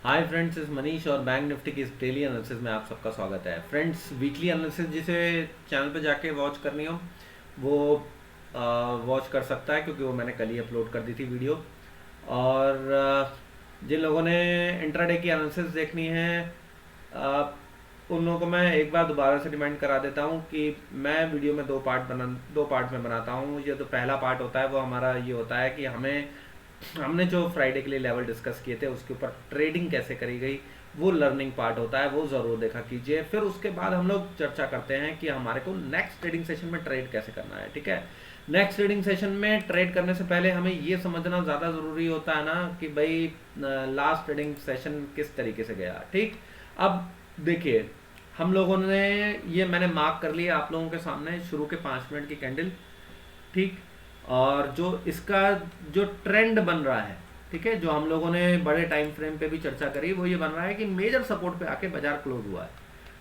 Hi friends, इस मनीष और bank Nifty की इस डेली एनालिसिस में आप सबका स्वागत है। फ्रेंड्स, वीकली एनालिसिस जिसे चैनल पे जाके वॉच करनी हो वो वॉच कर सकता है, क्योंकि वो मैंने कल ही अपलोड कर दी थी वीडियो। और जिन लोगों ने इंट्राडे की एनालिसिस देखनी है, अ, उन लोगों को मैं एक बार दोबारा से रिमाइंड करा देता हूँ कि मैं वीडियो में दो पार्ट में बनाता हूँ। ये जो पहला पार्ट होता है वो हमारा ये होता है कि हमने जो फ्राइडे के लिए लेवल डिस्कस किए थे उसके ऊपर ट्रेडिंग कैसे करी गई, वो लर्निंग पार्ट होता है, वो ज़रूर देखा कीजिए। फिर उसके बाद हम लोग चर्चा करते हैं कि हमारे को नेक्स्ट ट्रेडिंग सेशन में ट्रेड कैसे करना है। ठीक है, नेक्स्ट ट्रेडिंग सेशन में ट्रेड करने से पहले हमें ये समझना ज़्यादा ज़रूरी होता है ना कि भाई लास्ट ट्रेडिंग सेशन किस तरीके से गया। ठीक, अब देखिए, हम लोगों ने ये मैंने मार्क कर लिया आप लोगों के सामने शुरू के 5 मिनट की कैंडल। ठीक, और जो इसका जो ट्रेंड बन रहा है, ठीक है, जो हम लोगों ने बड़े टाइम फ्रेम पे भी चर्चा करी, वो ये बन रहा है कि मेजर सपोर्ट पे आके बाजार क्लोज हुआ है।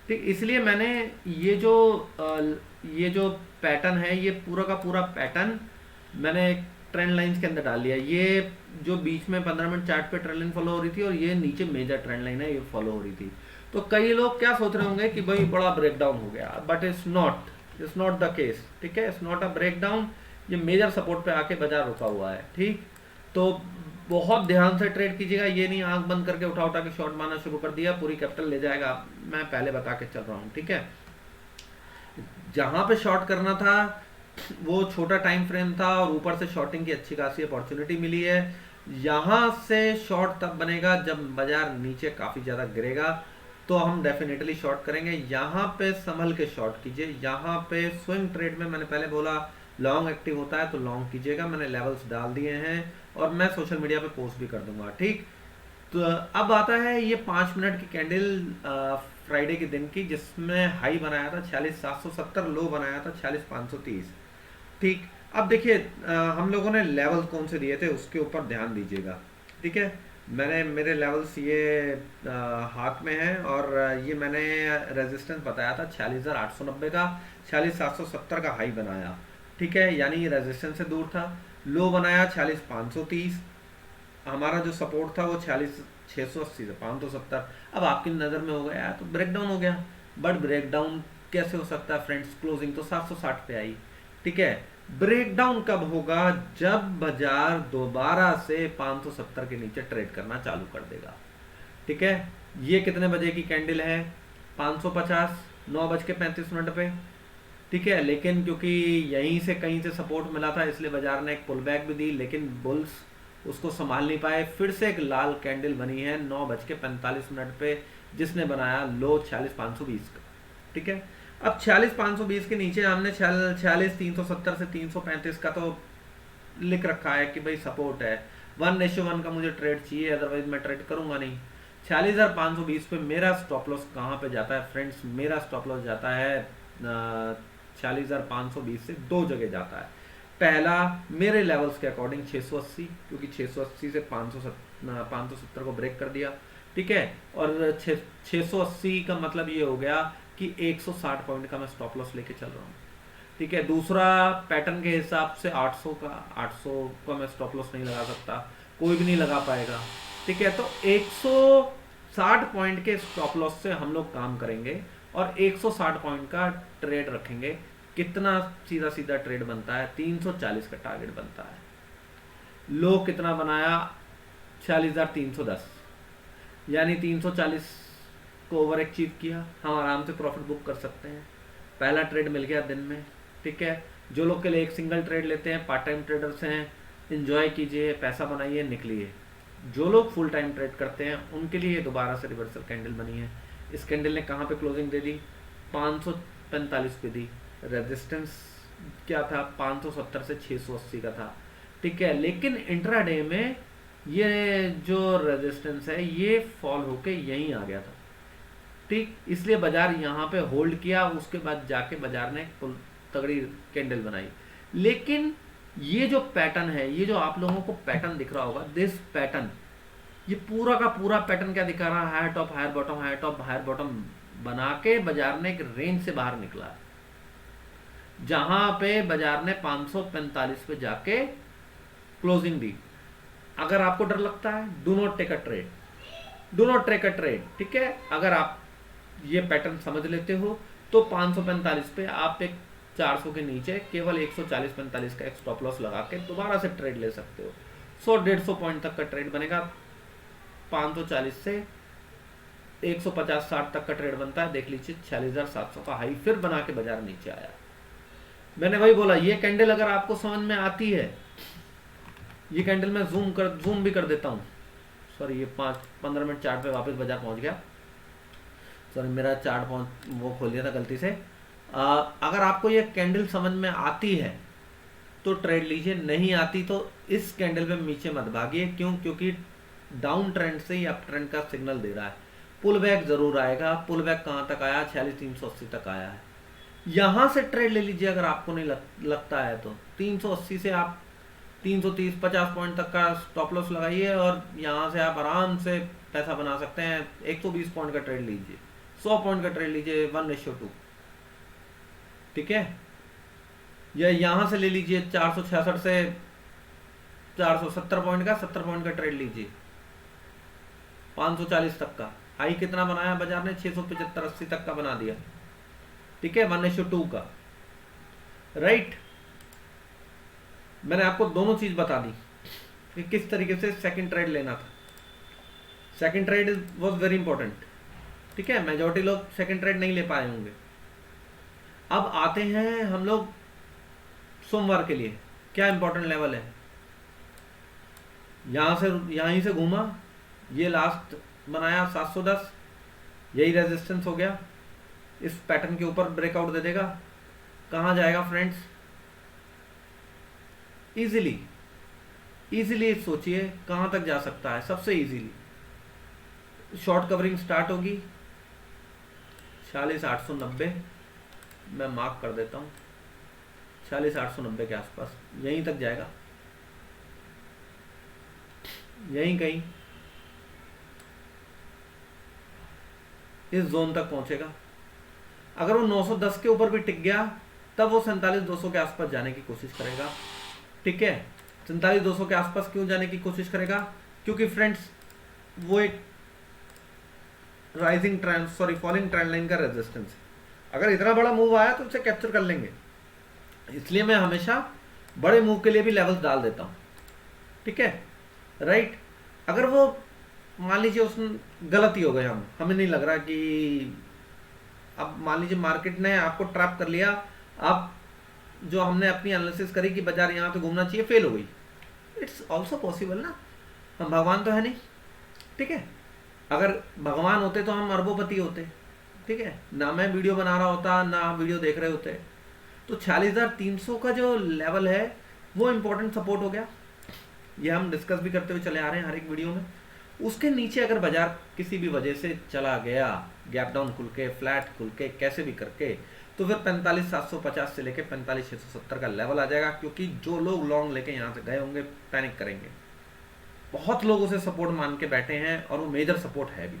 ठीक, इसलिए मैंने ये जो ये जो पैटर्न है, ये पूरा का पूरा पैटर्न मैंने ट्रेंड लाइंस के अंदर डाल लिया। ये जो बीच में 15 मिनट चार्ट पे ट्रेंड लाइन फॉलो हो रही थी और ये नीचे मेजर ट्रेंड लाइन है, ये फॉलो हो रही थी। तो कई लोग क्या सोच रहे होंगे कि भाई बड़ा ब्रेकडाउन हो गया, but it's not the case. ठीक है, इट्स नॉट अ ब्रेकडाउन। ये मेजर सपोर्ट पे आके बाजार रुका हुआ है। ठीक, तो बहुत ध्यान से ट्रेड कीजिएगा, ये नहीं आंख बंद करके उठा उठा के शॉर्ट मारना शुरू कर दिया, पूरी कैपिटल ले जाएगा। मैं पहले बता के चल रहा हूँ। ठीक है, जहां पे शॉर्ट करना था वो छोटा टाइम फ्रेम था और ऊपर से शॉर्टिंग की अच्छी खासी अपॉर्चुनिटी मिली है। यहां से शॉर्ट तब बनेगा जब बाजार नीचे काफी ज्यादा गिरेगा, तो हम डेफिनेटली शॉर्ट करेंगे। यहाँ पे संभल के शॉर्ट कीजिए। यहाँ पे स्विंग ट्रेड में मैंने पहले बोला लॉन्ग एक्टिव होता है तो लॉन्ग कीजिएगा। मैंने लेवल्स डाल दिए हैं और मैं सोशल मीडिया पे पोस्ट भी कर दूंगा। ठीक, तो अब आता है ये 5 मिनट की कैंडल फ्राइडे के दिन की, जिसमें हाई बनाया था 46,770, लो बनाया था 46,530। ठीक, अब देखिए, हम लोगों ने लेवल कौन से दिए थे उसके ऊपर ध्यान दीजिएगा। ठीक है, मेरे लेवल्स ये हाथ में हैं, और ये मैंने रेजिस्टेंस बताया था 46,890 का, 46,770 का हाई बनाया। ठीक है, यानी रेजिस्टेंस से दूर था। लो बनाया 46,530। हमारा जो सपोर्ट था वो 46,680 से 570। अब आपकी नज़र में हो गया तो ब्रेकडाउन हो गया, बट ब्रेकडाउन कैसे हो सकता है फ्रेंड्स? क्लोजिंग तो 760 पे आई। ठीक है, ब्रेकडाउन कब होगा? जब बाजार दोबारा से 570 के नीचे ट्रेड करना चालू कर देगा। ठीक है, ये कितने बजे की कैंडल है? 550, 9:35 पे। ठीक है, लेकिन क्योंकि यहीं से कहीं से सपोर्ट मिला था इसलिए बाजार ने एक पुल बैक भी दी, लेकिन बुल्स उसको संभाल नहीं पाए। फिर से एक लाल कैंडल बनी है 9:45 पे, जिसने बनाया लो 46,520 का। ठीक है, अब 46,520 के नीचे हमने 46,370 से 335 का तो लिख रखा है कि भाई सपोर्ट है। 1:1 का मुझे ट्रेड चाहिए, अदरवाइज मैं ट्रेड करूंगा नहीं। 46,520 पे मेरा स्टॉप लॉस कहाँ पे जाता है फ्रेंड्स? मेरा स्टॉप लॉस जाता है 46,520 से दो जगह जाता है। पहला, मेरे लेवल्स के अकॉर्डिंग 680, क्योंकि 680 से 570 को ब्रेक कर दिया। ठीक है, और 680 का मतलब ये हो गया कि 160 पॉइंट का मैं स्टॉप लॉस लेके चल रहा हूँ। ठीक है, दूसरा, पैटर्न के हिसाब से 800 का मैं स्टॉप लॉस नहीं लगा सकता, कोई भी नहीं लगा पाएगा। ठीक है, तो 160 पॉइंट के स्टॉप लॉस से हम लोग काम करेंगे और 160 पॉइंट का ट्रेड रखेंगे। कितना सीधा सीधा ट्रेड बनता है? 340 का टारगेट बनता है। लो कितना बनाया? 46,310, यानी 340 को ओवर अचीव किया। हम आराम से प्रॉफिट बुक कर सकते हैं। पहला ट्रेड मिल गया दिन में। ठीक है, जो लोग के लिए एक सिंगल ट्रेड लेते हैं, पार्ट टाइम ट्रेडर्स हैं, इंजॉय कीजिए, पैसा बनाइए, निकलिए। जो लोग फुल टाइम ट्रेड करते हैं उनके लिए दोबारा से रिवर्सल कैंडल बनी है। इस कैंडल ने कहाँ पे क्लोजिंग दे दी? 545 पे दी। रेजिस्टेंस क्या था? 570 से 680 का था। ठीक है, लेकिन इंट्राडे में ये जो रेजिस्टेंस है ये फॉल होके यहीं आ गया था। ठीक, इसलिए बाजार यहाँ पे होल्ड किया, उसके बाद जाके बाजार ने तगड़ी कैंडल बनाई। लेकिन ये जो पैटर्न है, ये जो आप लोगों को पैटर्न दिख रहा होगा, दिस पैटर्न, ये पूरा का पूरा पैटर्न क्या दिखा रहा है? Higher top higher bottom, higher top higher bottom बना के बाजार ने एक रेंज से बाहर निकला, जहां पे बाजार ने 545 पे जाके क्लोजिंग दी। अगर आपको डर लगता है, do not take a trade. Do not take a trade, ठीक है। अगर आप ये पैटर्न समझ लेते हो तो 545 पे आप एक 400 के नीचे केवल 140-45 का एक स्टॉप लॉस लगा के दोबारा से ट्रेड ले सकते हो। 100-150 पॉइंट तक का ट्रेड बनेगा, 540 से 150-60 तक का ट्रेड बनता है। देख लीजिए 46,700 का हाई फिर बना के बाजार नीचे आया। मैंने वही बोला, ये कैंडल अगर आपको समझ में आती है, ये कैंडल मैं जूम भी कर देता हूँ। सॉरी, ये 5-15 मिनट चार्ट पे वापस बाजार पहुंच गया। सॉरी, मेरा चार्ट वो खोल दिया था गलती से। अगर आपको ये कैंडल समझ में आती है तो ट्रेड लीजिए, नहीं आती तो इस कैंडल पे नीचे मत भागिए। क्यों? क्योंकि डाउन ट्रेंड से ही अप ट्रेंड का सिग्नल दे रहा है। पुल बैक जरूर आएगा। पुल बैक कहाँ तक आया? 46,380 तक आया है। यहां से ट्रेड ले लीजिए अगर आपको नहीं लगता है तो। 380 से आप 330-50 पॉइंट तक का स्टॉप लॉस लगाइए और यहां से आप आराम से पैसा बना सकते हैं। 120 पॉइंट का ट्रेड लीजिए, 100 पॉइंट का ट्रेड लीजिए 1:2, ठीक है। या यहां से ले लीजिए 466 से 470 पॉइंट का 70 पॉइंट का ट्रेड लीजिए, 540 तक का। हाई कितना बनाया बाजार ने? 675-80 तक का बना दिया, ठीक है, 1:2 का, राइट। मैंने आपको दोनों चीज बता दी कि किस तरीके से सेकंड ट्रेड लेना था। Second trade was very important, ठीक है। मेजॉरिटी लोग सेकंड ट्रेड नहीं ले पाए होंगे। अब आते हैं हम लोग सोमवार के लिए। क्या इंपॉर्टेंट लेवल है? यहीं से घूमा, ये लास्ट बनाया 710, यही रेजिस्टेंस हो गया। इस पैटर्न के ऊपर ब्रेकआउट दे देगा, कहां जाएगा फ्रेंड्स? इजीली सोचिए कहां तक जा सकता है। सबसे इजीली शॉर्ट कवरिंग स्टार्ट होगी 46,890, मैं मार्क कर देता हूं, 46,890 के आसपास यहीं तक जाएगा, यहीं कहीं इस जोन तक पहुंचेगा। अगर वो 910 के ऊपर भी टिक गया तब वो 47,200 के आसपास जाने की कोशिश करेगा, ठीक है। 47,200 के आसपास क्यों जाने की कोशिश करेगा? क्योंकि फ्रेंड्स वो एक फॉलिंग ट्रेंड लाइन का रेजिस्टेंस है। अगर इतना बड़ा मूव आया तो उसे कैप्चर कर लेंगे, इसलिए मैं हमेशा बड़े मूव के लिए भी लेवल्स डाल देता हूं, ठीक है, राइट। अगर वो मान लीजिए उसमें गलती हो गई, हमें नहीं लग रहा कि, अब मान लीजिए मार्केट ने आपको ट्रैप कर लिया, अब जो हमने अपनी एनालिसिस करी कि बाजार यहाँ पे घूमना चाहिए, फेल हो गई। इट्स ऑल्सो पॉसिबल ना, हम भगवान तो है नहीं, ठीक है। अगर भगवान होते तो हम अरबोपति होते, ठीक है ना। मैं वीडियो बना रहा होता ना, आप वीडियो देख रहे होते। तो 46,300 का जो लेवल है वो इंपॉर्टेंट सपोर्ट हो गया, ये हम डिस्कस भी करते हुए चले आ रहे हैं हर एक वीडियो में। उसके नीचे अगर बाजार किसी भी वजह से चला गया, गैप डाउन खुल के, फ्लैट खुल के, कैसे भी करके, तो फिर 45,750 से लेके 45,670 का लेवल आ जाएगा। क्योंकि जो लोग लॉन्ग लेके यहाँ से गए होंगे पैनिक करेंगे। बहुत लोग उसे सपोर्ट मान के बैठे हैं और वो मेजर सपोर्ट है भी,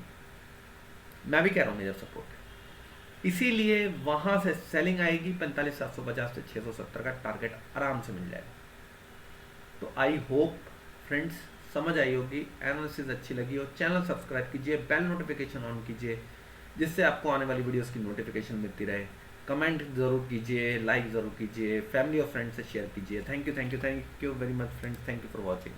मैं भी कह रहा हूँ मेजर सपोर्ट। इसीलिए वहां से सेलिंग आएगी, 45,750 से 670 का टारगेट आराम से मिल जाएगा। तो आई होप फ्रेंड्स समझ आई होगी, एनालिसिस अच्छी लगी हो। चैनल सब्सक्राइब कीजिए, बेल नोटिफिकेशन ऑन कीजिए, जिससे आपको आने वाली वीडियोस की नोटिफिकेशन मिलती रहे। कमेंट जरूर कीजिए, लाइक जरूर कीजिए, फैमिली और फ्रेंड्स से शेयर कीजिए। Thank you very much friends, thank you for watching.